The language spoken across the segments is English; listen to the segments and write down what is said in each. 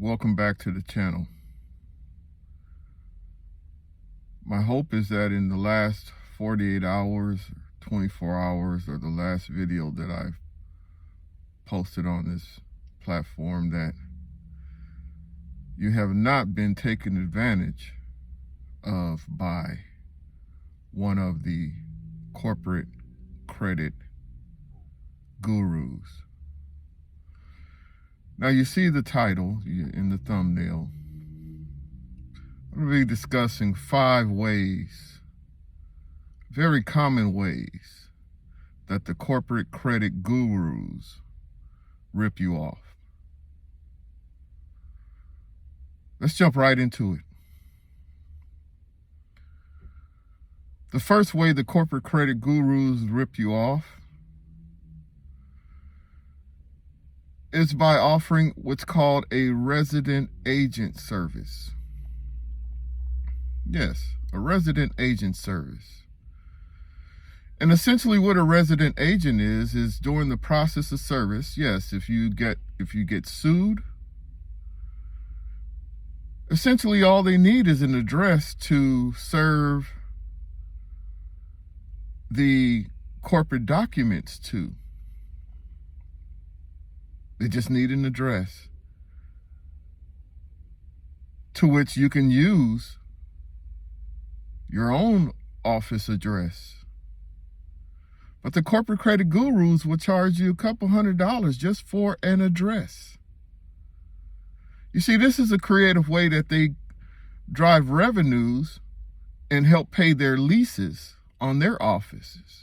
welcome back to the channel. My hope is that in the last 48 hours, 24 hours, or the last video that I've posted on this platform, that you have not been taken advantage of by one of the corporate credit gurus. Now you see the title in the thumbnail. I'm going to be discussing 5 ways, very common ways, that the corporate credit gurus rip you off. Let's jump right into it. The first way the corporate credit gurus rip you off is by offering what's called a resident agent service. Yes, a resident agent service. And essentially what a resident agent is during the process of service, yes, if you get sued, essentially all they need is an address to serve the corporate documents to. They just need an address to which you can use your own office address. But the corporate credit gurus will charge you a couple $100 just for an address. You see, this is a creative way that they drive revenues and help pay their leases on their offices.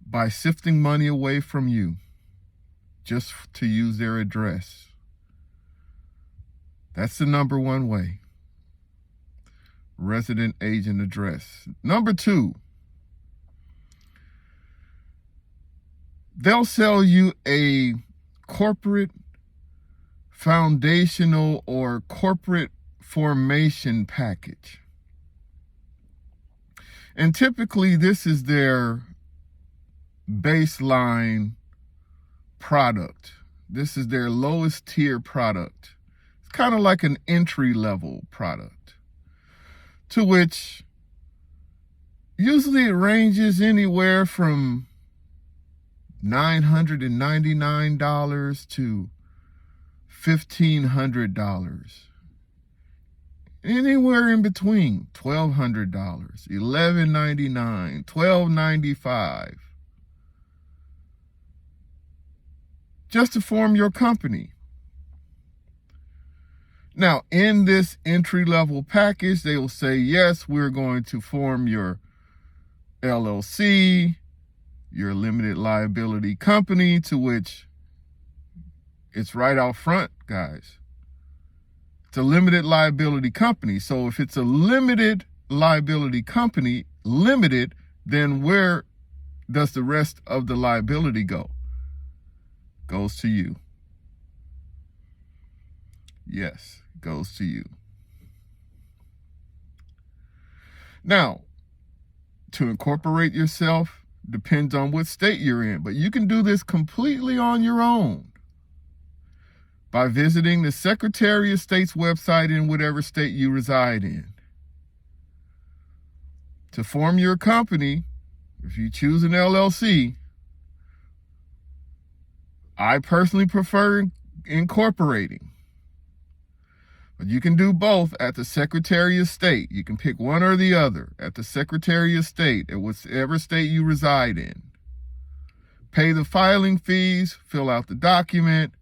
By sifting money away from you just to use their address. That's the number one way. Resident agent address. Number 2, they'll sell you a corporate foundational or corporate formation package. And typically this is their baseline product. This is their lowest tier product. It's kind of like an entry-level product, to which usually it ranges anywhere from $999 to $1,500. Anywhere in between, $1,200, $1,199, $1,295. Just to form your company. Now, in this entry-level package, they will say, yes, we're going to form your LLC, your limited liability company, to which it's right out front, guys. It's a limited liability company. So if it's a limited liability company, limited, then where does the rest of the liability go? Goes to you. Yes, goes to you. Now, to incorporate yourself depends on what state you're in, but you can do this completely on your own by visiting the Secretary of State's website in whatever state you reside in. To form your company, if you choose an LLC, I personally prefer incorporating. But you can do both at the Secretary of State. You can pick one or the other at the Secretary of State, at whichever state you reside in. Pay the filing fees, fill out the document,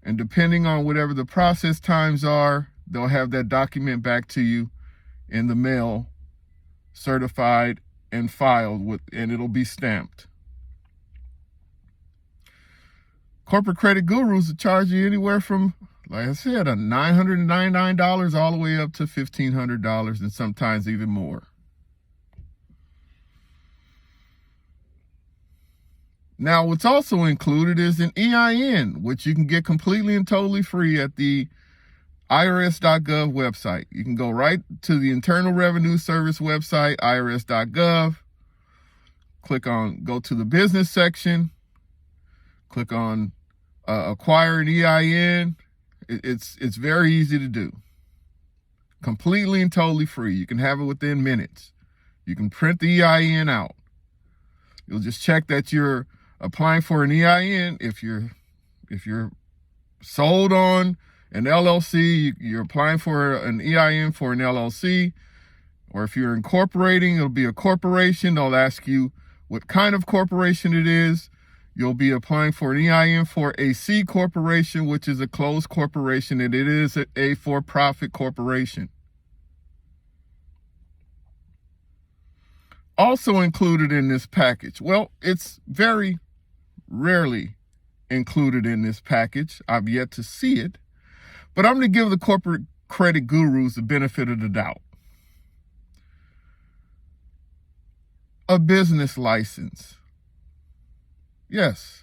and depending on whatever the process times are, they'll have that document back to you in the mail, certified and filed with, and it'll be stamped. Corporate credit gurus will charge you anywhere from, like I said, $999 all the way up to $1,500, and sometimes even more. Now, what's also included is an EIN, which you can get completely and totally free at the irs.gov website. You can go right to the Internal Revenue Service website, irs.gov, click on, go to the business section, Click on acquire an EIN. It's very easy to do. Completely and totally free. You can have it within minutes. You can print the EIN out. You'll just check that you're applying for an EIN. If you're sold on an LLC, you're applying for an EIN for an LLC. Or if you're incorporating, it'll be a corporation. They'll ask you what kind of corporation it is. You'll be applying for an EIN for a C corporation, which is a closed corporation, and it is a for-profit corporation. Also included in this package, well, it's very rarely included in this package. I've yet to see it, but I'm going to give the corporate credit gurus the benefit of the doubt. A business license. Yes.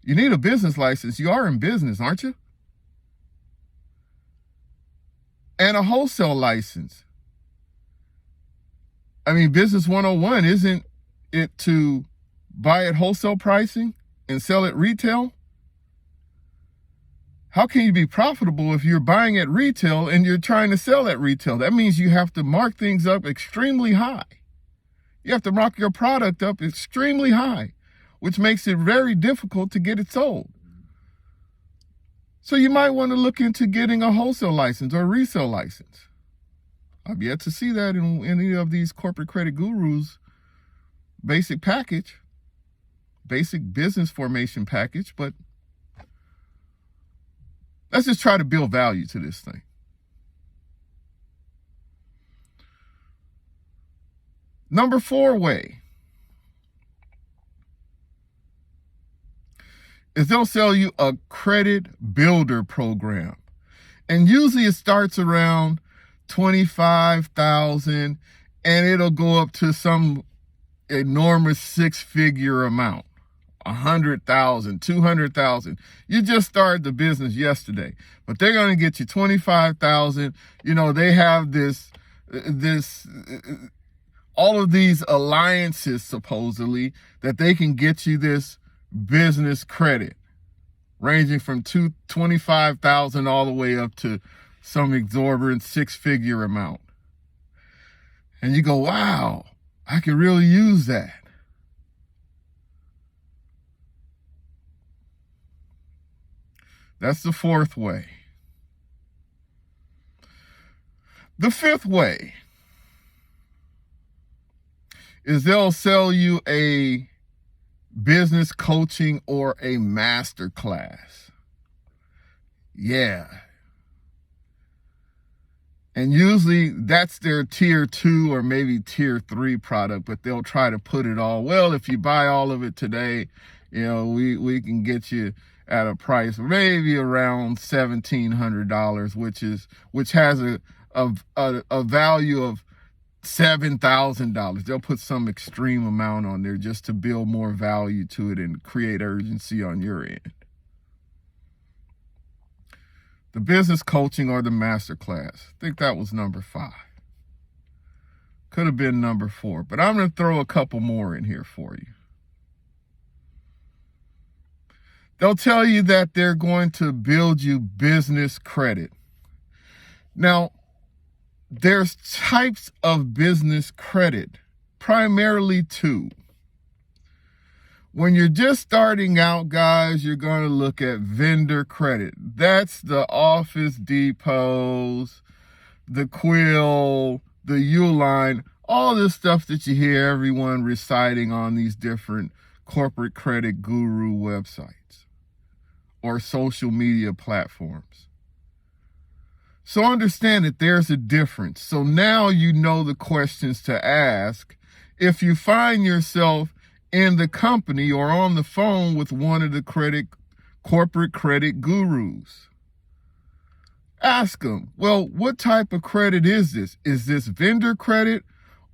You need a business license. You are in business, aren't you? And a wholesale license. I mean, Business 101, isn't it to buy at wholesale pricing and sell at retail? How can you be profitable if you're buying at retail and you're trying to sell at retail? That means you have to mark things up extremely high. You have to mark your product up extremely high, which makes it very difficult to get it sold. So you might want to look into getting a wholesale license or a resale license. I've yet to see that in any of these corporate credit gurus' basic package, basic business formation package, but let's just try to build value to this thing. Number 4 way is they'll sell you a credit builder program. And usually it starts around $25,000 and it'll go up to some enormous 6-figure amount. 100,000, 200,000. You just started the business yesterday, but they're going to get you 25,000. You know, they have this, all of these alliances supposedly that they can get you this business credit ranging from 25,000 all the way up to some exorbitant 6-figure amount. And you go, wow, I could really use that. That's the 4th way. The 5th way is they'll sell you a business coaching or a master class. Yeah. And usually that's their tier 2 or maybe tier 3 product, but they'll try to put it all, well, if you buy all of it today, you know, we can get you at a price maybe around $1,700, which has a value of $7,000. They'll put some extreme amount on there just to build more value to it and create urgency on your end. The business coaching or the master class. I think that was number 5. Could have been number 4, but I'm going to throw a couple more in here for you. They'll tell you that they're going to build you business credit. Now, there's types of business credit, primarily 2. When you're just starting out, guys, you're going to look at vendor credit. That's the Office Depots, the Quill, the Uline, all this stuff that you hear everyone reciting on these different corporate credit guru websites or social media platforms. So understand that there's a difference. So now you know the questions to ask if you find yourself in the company or on the phone with one of the corporate credit gurus. Ask them, well, what type of credit is this? Is this vendor credit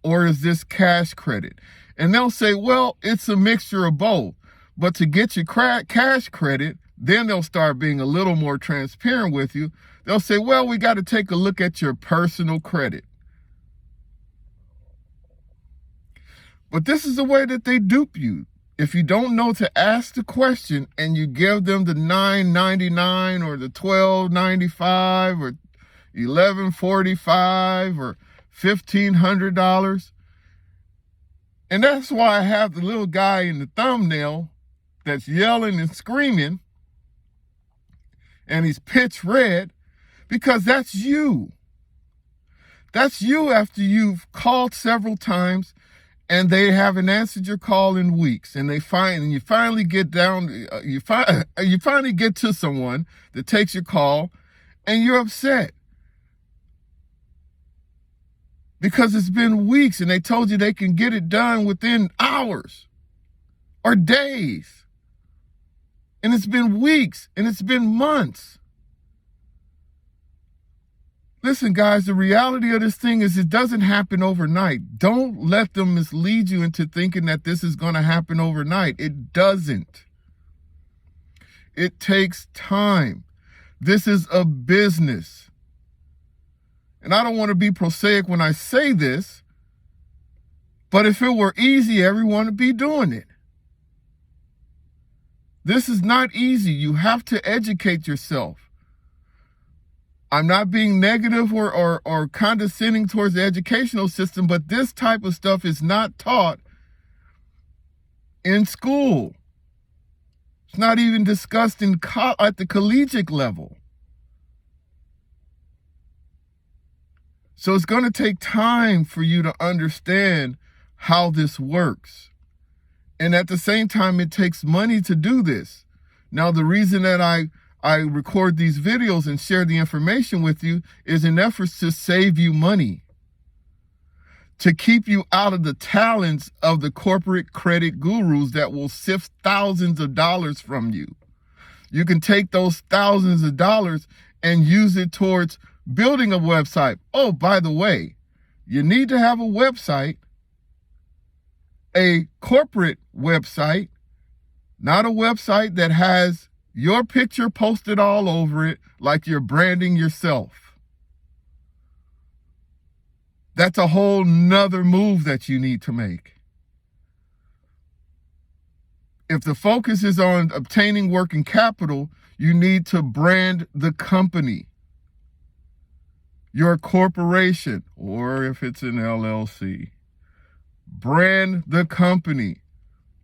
or is this cash credit? And they'll say, well, it's a mixture of both. But to get you cash credit, then they'll start being a little more transparent with you. They'll say, well, we got to take a look at your personal credit. But this is the way that they dupe you If you don't know to ask the question and you give them the $9.99 or the $12.95 or $11.45 or $1,500, and that's why I have the little guy in the thumbnail that's yelling and screaming, and he's pitch red, because that's you. That's you after you've called several times and they haven't answered your call in weeks, and you finally get to someone that takes your call, and you're upset because it's been weeks and they told you they can get it done within hours or days. And it's been weeks and it's been months. Listen, guys, the reality of this thing is it doesn't happen overnight. Don't let them mislead you into thinking that this is going to happen overnight. It doesn't. It takes time. This is a business. And I don't want to be prosaic when I say this, but if it were easy, everyone would be doing it. This is not easy. You have to educate yourself. I'm not being negative or condescending towards the educational system, but this type of stuff is not taught in school. It's not even discussed at the collegiate level. So it's going to take time for you to understand how this works. And at the same time, it takes money to do this. Now, the reason that I record these videos and share the information with you is in efforts to save you money, to keep you out of the talons of the corporate credit gurus that will sift thousands of dollars from you. You can take those thousands of dollars and use it towards building a website. Oh, by the way, you need to have a website, a corporate website, not a website that has your picture posted all over it like you're branding yourself. That's a whole nother move that you need to make. If the focus is on obtaining working capital, you need to brand the company, your corporation, or if it's an LLC. Brand the company.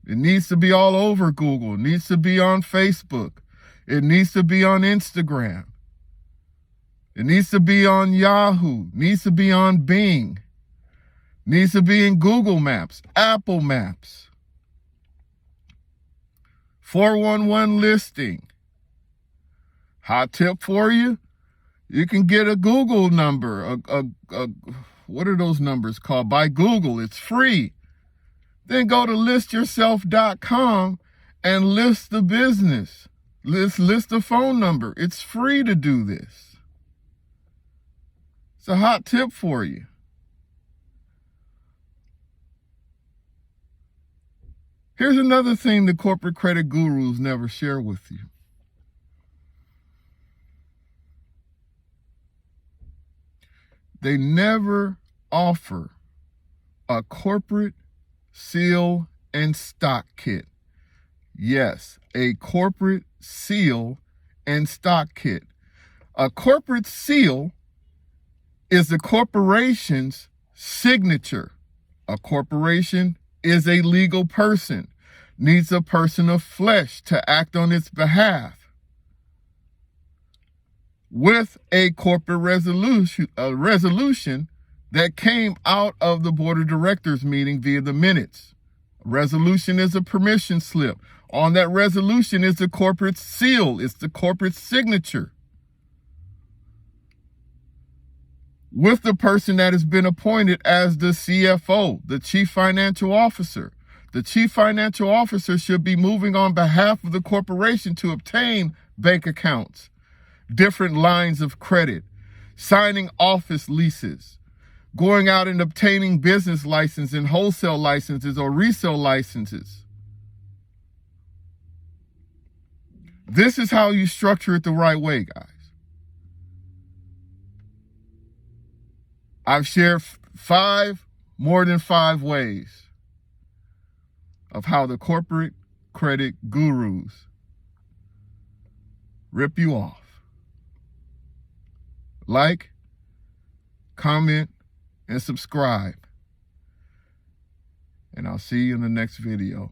It needs to be all over Google. It needs to be on Facebook. It needs to be on Instagram. It needs to be on Yahoo. It needs to be on Bing. It needs to be in Google Maps, Apple Maps. 411 listing. Hot tip for you. You can get a Google number. What are those numbers called? By Google. It's free. Then go to listyourself.com and list the business. List the phone number. It's free to do this. It's a hot tip for you. Here's another thing the corporate credit gurus never share with you. They never offer a corporate seal and stock kit. Yes, a corporate seal and stock kit. A corporate seal is the corporation's signature. A corporation is a legal person, needs a person of flesh to act on its behalf, with a corporate resolution that came out of the board of directors meeting via the minutes. A resolution is a permission slip. On that resolution is the corporate seal. It's the corporate signature, with the person that has been appointed as the CFO, the chief financial officer. The chief financial officer should be moving on behalf of the corporation to obtain bank accounts, different lines of credit, signing office leases, going out and obtaining business licenses and wholesale licenses or resale licenses. This is how you structure it the right way, guys. I've shared more than five ways. of how the corporate credit gurus rip you off. Like, comment, and subscribe. And I'll see you in the next video.